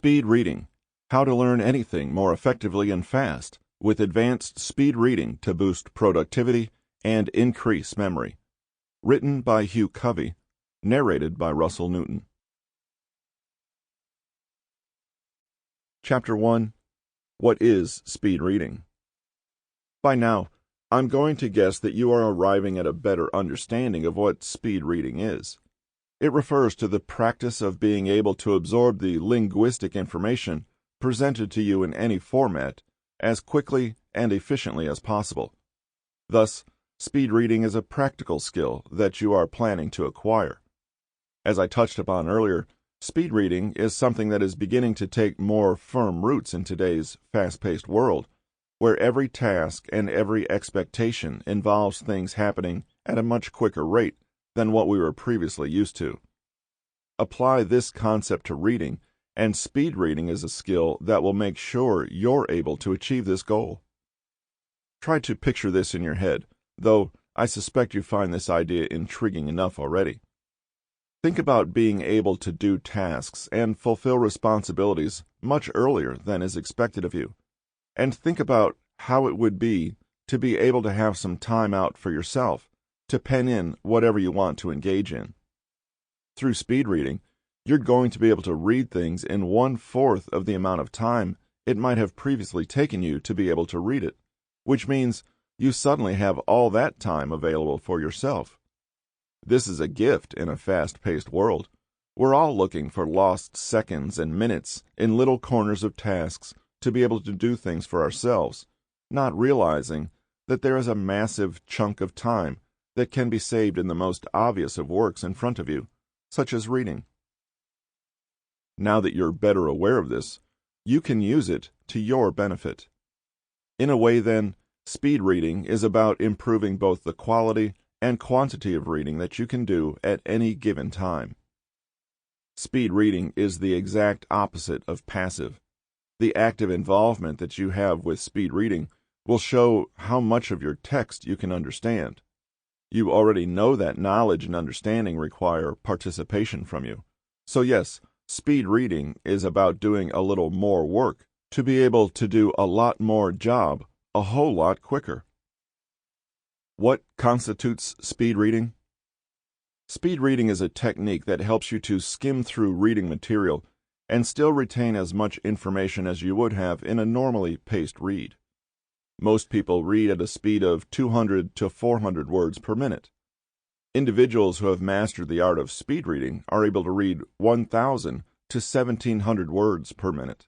Speed Reading: How to Learn Anything More Effectively and Fast with Advanced Speed Reading to Boost Productivity and Increase Memory. Written by Hugh Covey. Narrated by Russell Newton. Chapter 1. What is speed reading? By now, I'm going to guess that you are arriving at a better understanding of what speed reading is. It refers to the practice of being able to absorb the linguistic information presented to you in any format as quickly and efficiently as possible. Thus, speed reading is a practical skill that you are planning to acquire. As I touched upon earlier, speed reading is something that is beginning to take more firm roots in today's fast-paced world, where every task and every expectation involves things happening at a much quicker rate than what we were previously used to. Apply this concept to reading, and speed reading is a skill that will make sure you're able to achieve this goal. Try to picture this in your head, though I suspect you find this idea intriguing enough already. Think about being able to do tasks and fulfill responsibilities much earlier than is expected of you, and think about how it would be to be able to have some time out for yourself to pen in whatever you want to engage in. Through speed reading, you're going to be able to read things in 1/4 of the amount of time it might have previously taken you to be able to read it, which means you suddenly have all that time available for yourself. This is a gift in a fast-paced world. We're all looking for lost seconds and minutes in little corners of tasks to be able to do things for ourselves, not realizing that there is a massive chunk of time that can be saved in the most obvious of works in front of you, such as reading. Now that you're better aware of this, you can use it to your benefit. In a way, then, speed reading is about improving both the quality and quantity of reading that you can do at any given time. Speed reading is the exact opposite of passive. The active involvement that you have with speed reading will show how much of your text you can understand. You already know that knowledge and understanding require participation from you. So yes, speed reading is about doing a little more work to be able to do a lot more job a whole lot quicker. What constitutes speed reading? Speed reading is a technique that helps you to skim through reading material and still retain as much information as you would have in a normally paced read. Most people read at a speed of 200 to 400 words per minute. Individuals who have mastered the art of speed reading are able to read 1,000 to 1,700 words per minute.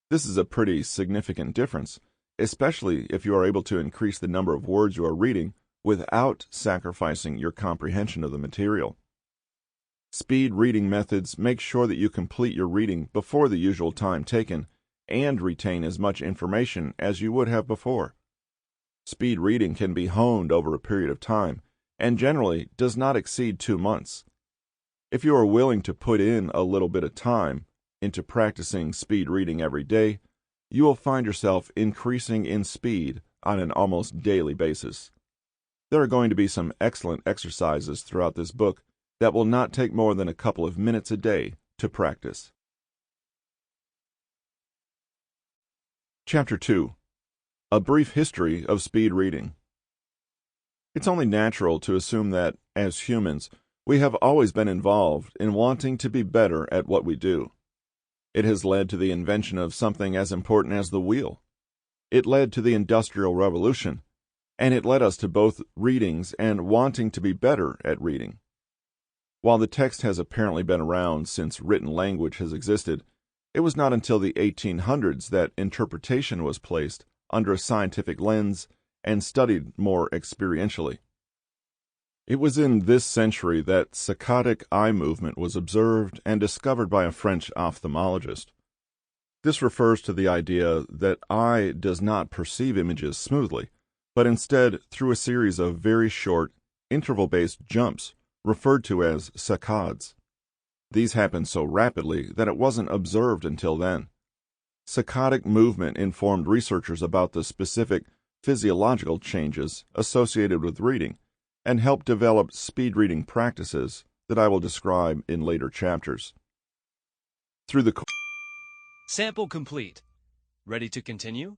This is a pretty significant difference, especially if you are able to increase the number of words you are reading without sacrificing your comprehension of the material. Speed reading methods make sure that you complete your reading before the usual time taken and retain as much information as you would have before. Speed reading can be honed over a period of time and generally does not exceed 2 months. If you are willing to put in a little bit of time into practicing speed reading every day, you will find yourself increasing in speed on an almost daily basis. There are going to be some excellent exercises throughout this book that will not take more than a couple of minutes a day to practice. Chapter 2. A Brief History of Speed Reading. It's only natural to assume that, as humans, we have always been involved in wanting to be better at what we do. It has led to the invention of something as important as the wheel. It led to the Industrial Revolution, and it led us to both readings and wanting to be better at reading. While the text has apparently been around since written language has existed, it was not until the 1800s that interpretation was placed under a scientific lens and studied more experientially. It was in this century that saccadic eye movement was observed and discovered by a French ophthalmologist. This refers to the idea that eye does not perceive images smoothly, but instead through a series of very short, interval-based jumps referred to as saccades. These happened so rapidly that it wasn't observed until then. Saccadic movement informed researchers about the specific physiological changes associated with reading and helped develop speed reading practices that I will describe in later chapters. Through the Sample complete. Ready to continue?